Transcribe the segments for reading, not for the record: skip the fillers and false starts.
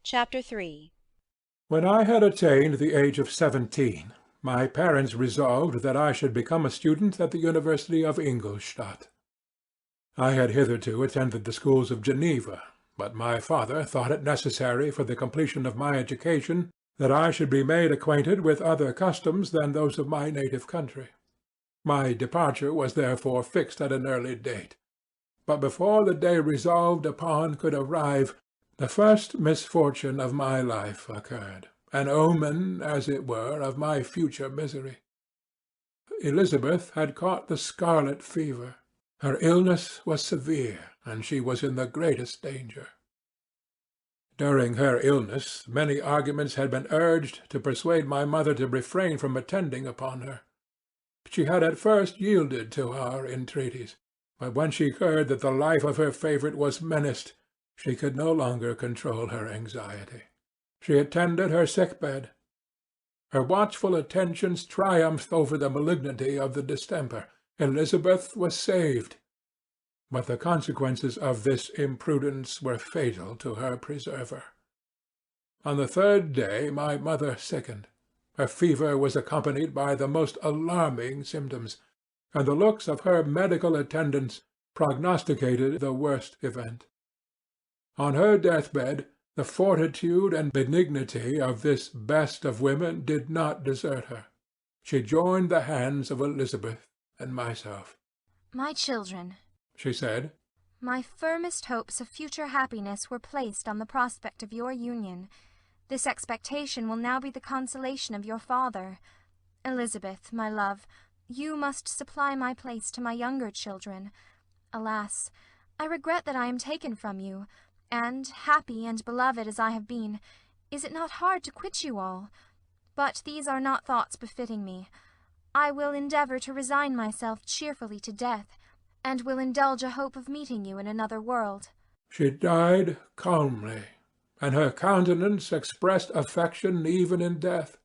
Chapter 3. When I had attained the age of 17, my parents resolved that I should become a student at the University of Ingolstadt. I had hitherto attended the schools of Geneva, but my father thought it necessary for the completion of my education that I should be made acquainted with other customs than those of my native country. My departure was therefore fixed at an early date. But before the day resolved upon could arrive, the first misfortune of my life occurred, an omen, as it were, of my future misery. Elizabeth had caught the scarlet fever. Her illness was severe, and she was in the greatest danger. During her illness many arguments had been urged to persuade my mother to refrain from attending upon her. She had at first yielded to our entreaties, but when she heard that the life of her favourite was menaced, she could no longer control her anxiety. She attended her sick bed. Her watchful attentions triumphed over the malignity of the distemper. Elizabeth was saved, but the consequences of this imprudence were fatal to her preserver. On the third day my mother sickened. Her fever was accompanied by the most alarming symptoms, and the looks of her medical attendants prognosticated the worst event. On her deathbed the fortitude and benignity of this best of women did not desert her. She joined the hands of Elizabeth and myself. "My children," she said, "my firmest hopes of future happiness were placed on the prospect of your union. This expectation will now be the consolation of your father. Elizabeth, my love, you must supply my place to my younger children. Alas, I regret that I am taken from you, and, happy and beloved as I have been, is it not hard to quit you all? But these are not thoughts befitting me. I will endeavour to resign myself cheerfully to death, and will indulge a hope of meeting you in another world." She died calmly, and her countenance expressed affection even in death.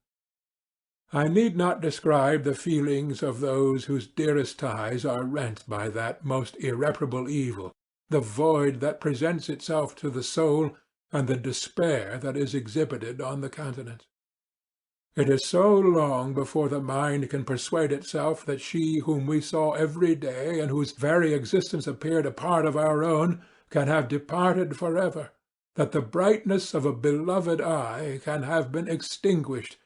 I need not describe the feelings of those whose dearest ties are rent by that most irreparable evil, the void that presents itself to the soul, and the despair that is exhibited on the countenance. It is so long before the mind can persuade itself that she whom we saw every day, and whose very existence appeared a part of our own, can have departed forever, that the brightness of a beloved eye can have been extinguished,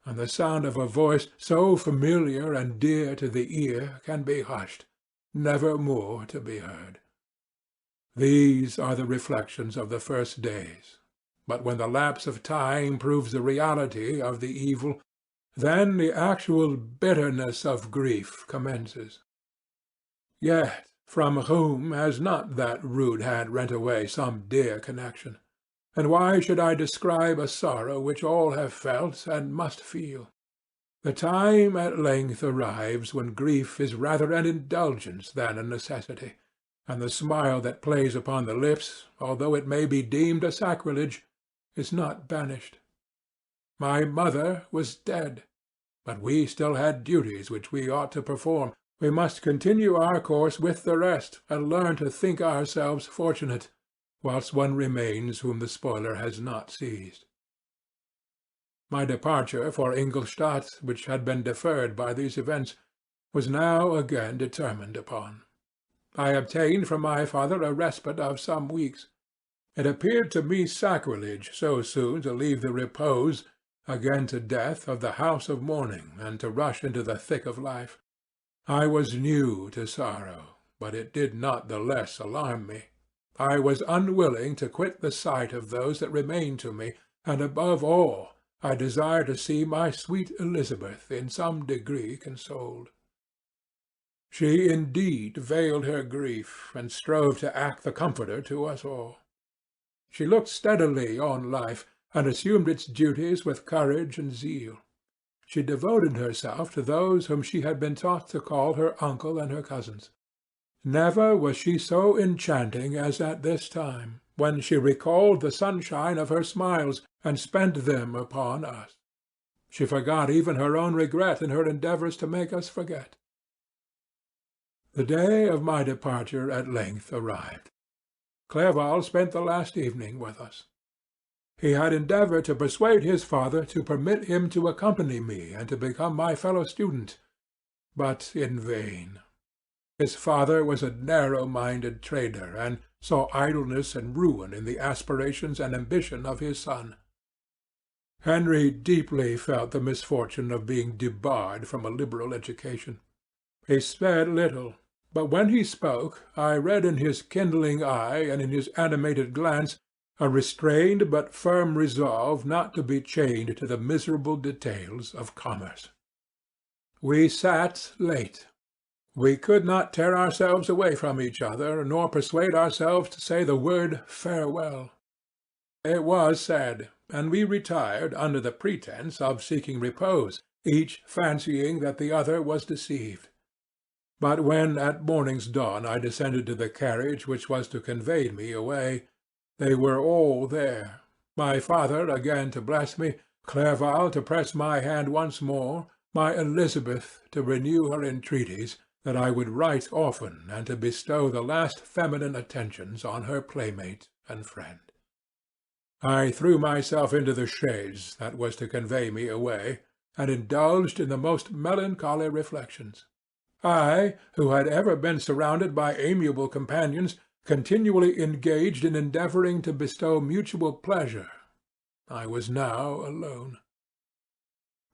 and the sound of a voice so familiar and dear to the ear can be hushed, never more to be heard. These are the reflections of the first days, but when the lapse of time proves the reality of the evil, then the actual bitterness of grief commences. Yet from whom has not that rude hand rent away some dear connection? And why should I describe a sorrow which all have felt and must feel? The time at length arrives when grief is rather an indulgence than a necessity, and the smile that plays upon the lips, although it may be deemed a sacrilege, is not banished. My mother was dead, but we still had duties which we ought to perform. We must continue our course with the rest, and learn to think ourselves fortunate, whilst one remains whom the spoiler has not seized. My departure for Ingolstadt, which had been deferred by these events, was now again determined upon. I obtained from my father a respite of some weeks. It appeared to me sacrilege so soon to leave the repose, again to death, of the house of mourning, and to rush into the thick of life. I was new to sorrow, but it did not the less alarm me. I was unwilling to quit the sight of those that remained to me, and above all I desired to see my sweet Elizabeth in some degree consoled. She indeed veiled her grief, and strove to act the comforter to us all. She looked steadily on life, and assumed its duties with courage and zeal. She devoted herself to those whom she had been taught to call her uncle and her cousins. Never was she so enchanting as at this time, when she recalled the sunshine of her smiles, and spent them upon us. She forgot even her own regret in her endeavours to make us forget. The day of my departure at length arrived. Clerval spent the last evening with us. he had endeavored to persuade his father to permit him to accompany me and to become my fellow-student, but in vain. His father was a narrow-minded trader, and saw idleness and ruin in the aspirations and ambition of his son. Henry deeply felt the misfortune of being debarred from a liberal education. He said little, but when he spoke, I read in his kindling eye and in his animated glance a restrained but firm resolve not to be chained to the miserable details of commerce. We sat late. We could not tear ourselves away from each other, nor persuade ourselves to say the word farewell. It was said, and we retired under the pretence of seeking repose, each fancying that the other was deceived. But when at morning's dawn I descended to the carriage which was to convey me away, they were all there, my father again to bless me, Clerval to press my hand once more, my Elizabeth to renew her entreaties that I would write often and to bestow the last feminine attentions on her playmate and friend. I threw myself into the chaise that was to convey me away, and indulged in the most melancholy reflections. I, who had ever been surrounded by amiable companions, continually engaged in endeavouring to bestow mutual pleasure, I was now alone.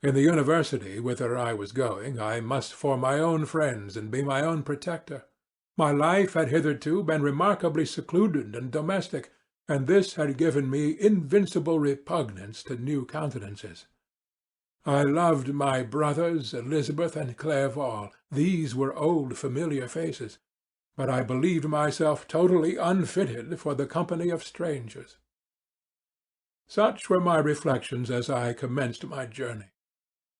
In the university whither I was going, I must form my own friends and be my own protector. My life had hitherto been remarkably secluded and domestic, and this had given me invincible repugnance to new countenances. I loved my brothers, Elizabeth and Clerval. These were old familiar faces, but I believed myself totally unfitted for the company of strangers. Such were my reflections as I commenced my journey.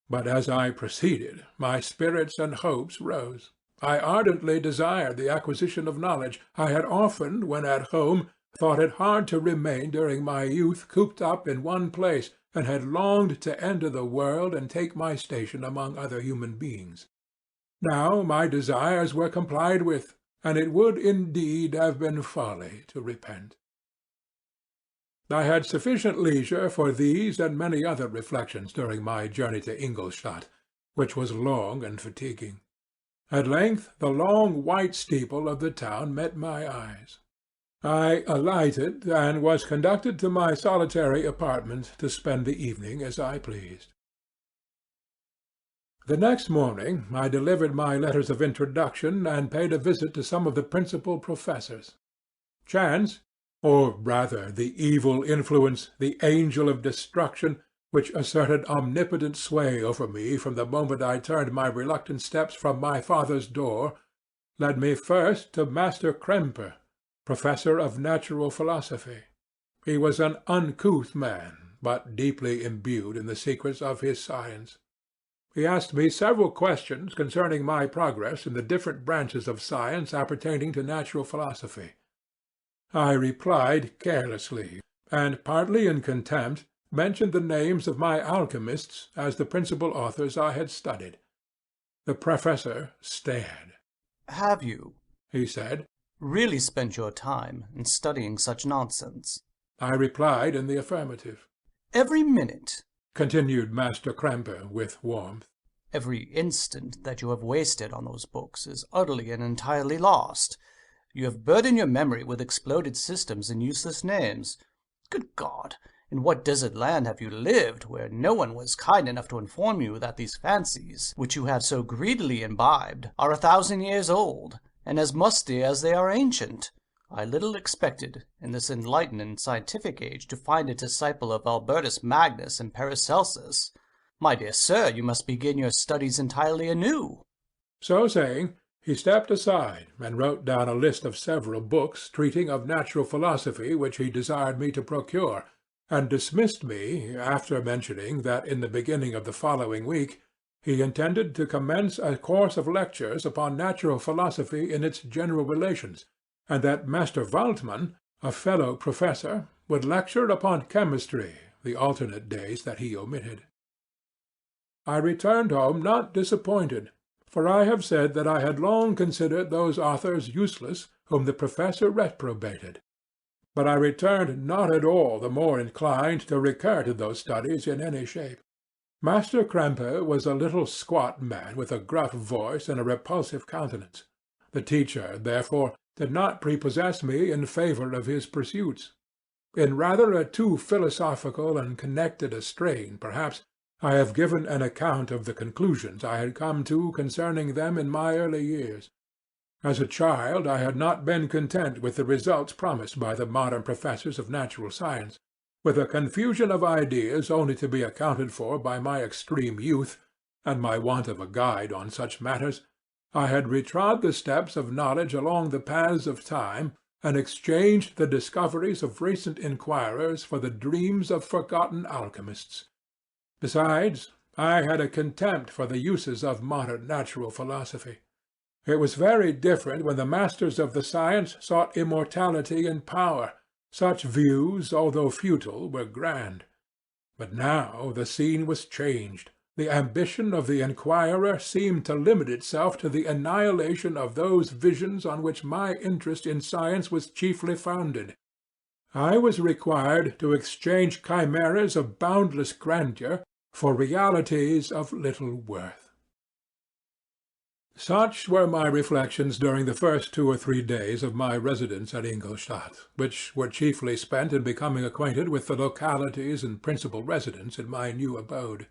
But as I proceeded, my spirits and hopes rose. I ardently desired the acquisition of knowledge. I had often, when at home, thought it hard to remain during my youth cooped up in one place, and had longed to enter the world and take my station among other human beings. Now my desires were complied with, and it would indeed have been folly to repent. I had sufficient leisure for these and many other reflections during my journey to Ingolstadt, which was long and fatiguing. At length the long white steeple of the town met my eyes. I alighted, and was conducted to my solitary apartment to spend the evening as I pleased. The next morning I delivered my letters of introduction and paid a visit to some of the principal professors. Chance, or rather the evil influence, the angel of destruction, which asserted omnipotent sway over me from the moment I turned my reluctant steps from my father's door, led me first to Master Kremper, professor of natural philosophy. He was an uncouth man, but deeply imbued in the secrets of his science. He asked me several questions concerning my progress in the different branches of science appertaining to natural philosophy. I replied carelessly, and partly in contempt mentioned the names of my alchemists as the principal authors I had studied. The professor stared. "Have you," he said, "really spent your time in studying such nonsense?" I replied in the affirmative. "Every minute," continued Master Kremper with warmth, "every instant that you have wasted on those books is utterly and entirely lost. You have burdened your memory with exploded systems and useless names. Good God! In what desert land have you lived, where no one was kind enough to inform you that these fancies, which you have so greedily imbibed, are 1,000 years old, and as musty as they are ancient? I little expected, in this enlightened and scientific age, to find a disciple of Albertus Magnus and Paracelsus. My dear sir, you must begin your studies entirely anew." So saying, he stepped aside and wrote down a list of several books treating of natural philosophy which he desired me to procure, and dismissed me after mentioning that in the beginning of the following week he intended to commence a course of lectures upon natural philosophy in its general relations, and that Master Waldmann, a fellow professor, would lecture upon chemistry the alternate days that he omitted. I returned home not disappointed, for I have said that I had long considered those authors useless whom the professor reprobated. but I returned not at all the more inclined to recur to those studies in any shape. Master Krempe was a little squat man with a gruff voice and a repulsive countenance. The teacher, therefore, did not prepossess me in favour of his pursuits. In rather a too philosophical and connected a strain, perhaps, I have given an account of the conclusions I had come to concerning them in my early years. As a child I had not been content with the results promised by the modern professors of natural science. With a confusion of ideas only to be accounted for by my extreme youth, and my want of a guide on such matters, I had retrod the steps of knowledge along the paths of time, and exchanged the discoveries of recent inquirers for the dreams of forgotten alchemists. Besides, I had a contempt for the uses of modern natural philosophy. It was very different when the masters of the science sought immortality and power. Such views, although futile, were grand. But now the scene was changed. The ambition of the inquirer seemed to limit itself to the annihilation of those visions on which my interest in science was chiefly founded. I was required to exchange chimeras of boundless grandeur for realities of little worth. Such were my reflections during the first 2 or 3 days of my residence at Ingolstadt, which were chiefly spent in becoming acquainted with the localities and principal residents in my new abode.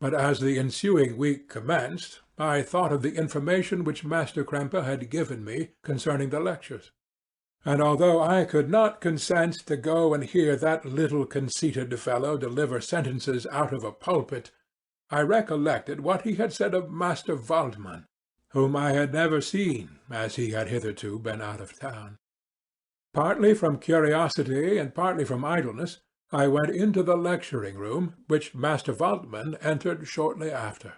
But as the ensuing week commenced, I thought of the information which Master Krempe had given me concerning the lectures. And although I could not consent to go and hear that little conceited fellow deliver sentences out of a pulpit, I recollected what he had said of Master Waldmann, whom I had never seen, as he had hitherto been out of town. Partly from curiosity and partly from idleness, I went into the lecturing-room, which Master Waldmann entered shortly after.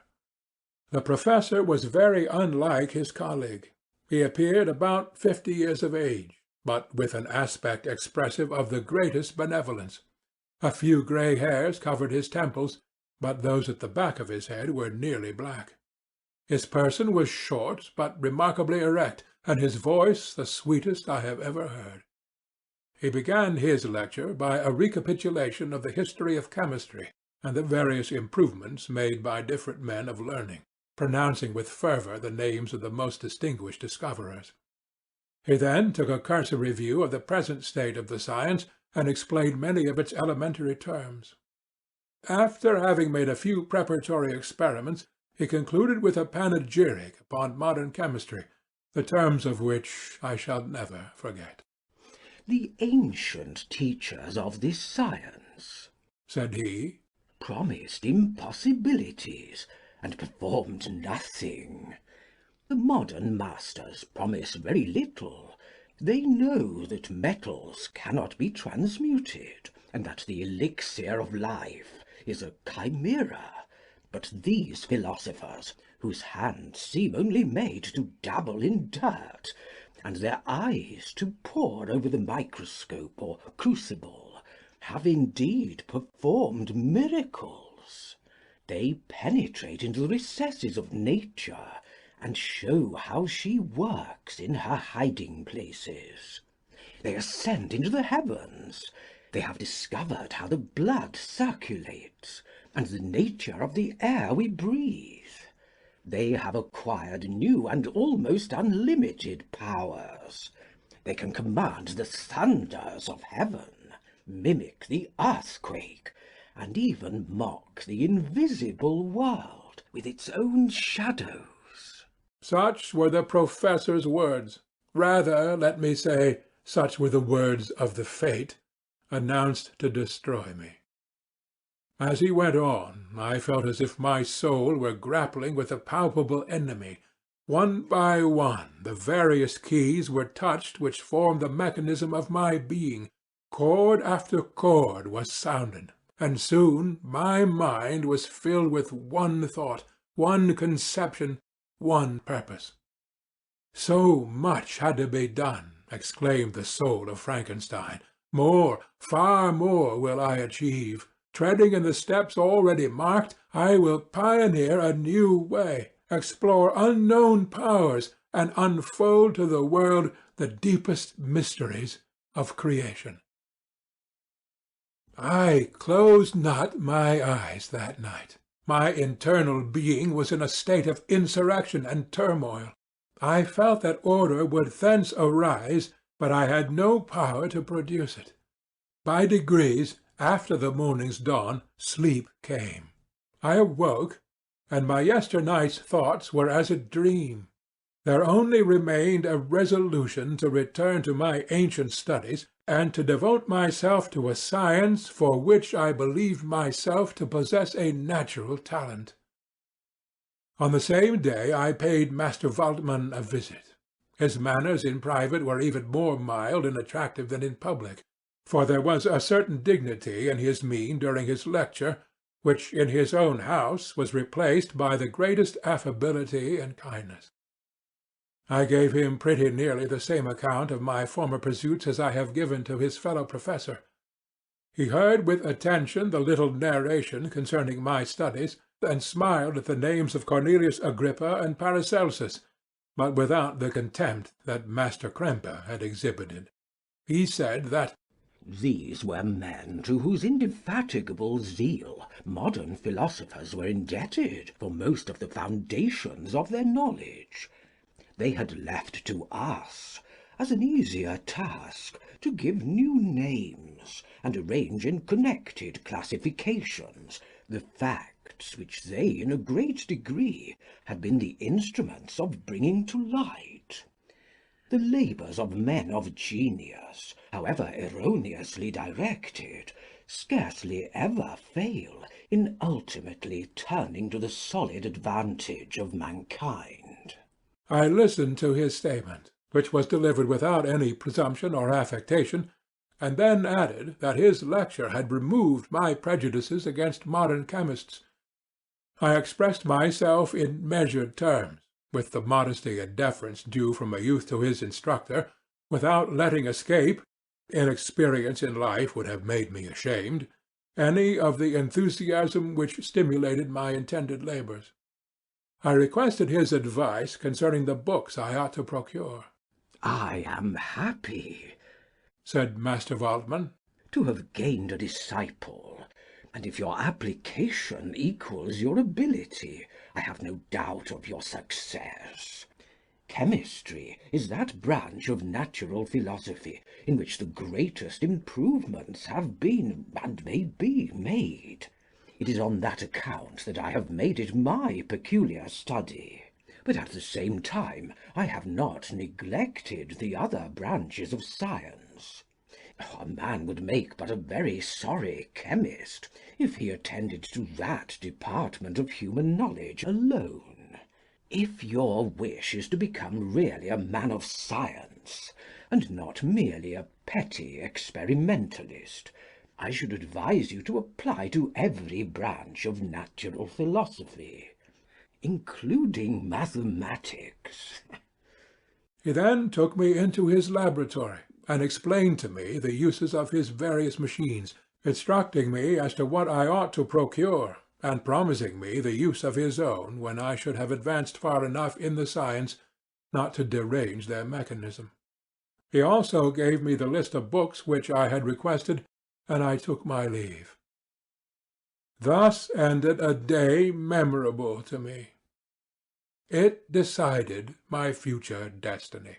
The professor was very unlike his colleague. He appeared about 50 years of age, but with an aspect expressive of the greatest benevolence. A few grey hairs covered his temples, but those at the back of his head were nearly black. His person was short, but remarkably erect, and his voice the sweetest I have ever heard. He began his lecture by a recapitulation of the history of chemistry and the various improvements made by different men of learning, pronouncing with fervour the names of the most distinguished discoverers. He then took a cursory view of the present state of the science, and explained many of its elementary terms. After having made a few preparatory experiments, he concluded with a panegyric upon modern chemistry, the terms of which I shall never forget. "The ancient teachers of this science," said he, "promised impossibilities, and performed nothing. The modern masters promise very little. They know that metals cannot be transmuted, and that the elixir of life is a chimera. But these philosophers, whose hands seem only made to dabble in dirt, and their eyes to pore over the microscope or crucible, have indeed performed miracles. They penetrate into the recesses of nature, and show how she works in her hiding-places. They ascend into the heavens. They have discovered how the blood circulates, and the nature of the air we breathe. They have acquired new and almost unlimited powers. They can command the thunders of heaven, mimic the earthquake, and even mock the invisible world with its own shadows." Such were the professor's words. Rather, let me say, such were the words of the fate, announced to destroy me. As he went on, I felt as if my soul were grappling with a palpable enemy. One by one, the various keys were touched which formed the mechanism of my being. Chord after chord was sounded, and soon my mind was filled with one thought, one conception, one purpose. "So much had to be done," exclaimed the soul of Frankenstein. "More, far more will I achieve. Treading in the steps already marked, I will pioneer a new way, explore unknown powers, and unfold to the world the deepest mysteries of creation. I closed not my eyes that night. My internal being was in a state of insurrection and turmoil. I felt that order would thence arise, but I had no power to produce it. By degrees, after the morning's dawn, sleep came. I awoke, and my yesternight's thoughts were as a dream. There only remained a resolution to return to my ancient studies, and to devote myself to a science for which I believed myself to possess a natural talent. On the same day I paid Master Waldman a visit. His manners in private were even more mild and attractive than in public, for there was a certain dignity in his mien during his lecture, which in his own house was replaced by the greatest affability and kindness. I gave him pretty nearly the same account of my former pursuits as I have given to his fellow professor. He heard with attention the little narration concerning my studies, and smiled at the names of Cornelius Agrippa and Paracelsus, but without the contempt that Master Krempe had exhibited. He said that these were men to whose indefatigable zeal modern philosophers were indebted for most of the foundations of their knowledge. They had left to us, as an easier task, to give new names, and arrange in connected classifications the facts which they in a great degree had been the instruments of bringing to light. The labours of men of genius, however erroneously directed, scarcely ever fail in ultimately turning to the solid advantage of mankind. I listened to his statement, which was delivered without any presumption or affectation, and then added that his lecture had removed my prejudices against modern chemists. I expressed myself in measured terms, with the modesty and deference due from a youth to his instructor, without letting escape (inexperience in life would have made me ashamed) any of the enthusiasm which stimulated my intended labours. I requested his advice concerning the books I ought to procure. I am happy, said Master Waldman, to have gained a disciple, and if your application equals your ability, I have no doubt of your success. Chemistry is that branch of natural philosophy in which the greatest improvements have been and may be made. It is on that account that I have made it my peculiar study. But at the same time I have not neglected the other branches of science. A man would make but a very sorry chemist if he attended to that department of human knowledge alone. If your wish is to become really a man of science, and not merely a petty experimentalist, I should advise you to apply to every branch of natural philosophy, including mathematics. He then took me into his laboratory, and explained to me the uses of his various machines, instructing me as to what I ought to procure, and promising me the use of his own when I should have advanced far enough in the science not to derange their mechanism. He also gave me the list of books which I had requested, and I took my leave. Thus ended a day memorable to me. It decided my future destiny.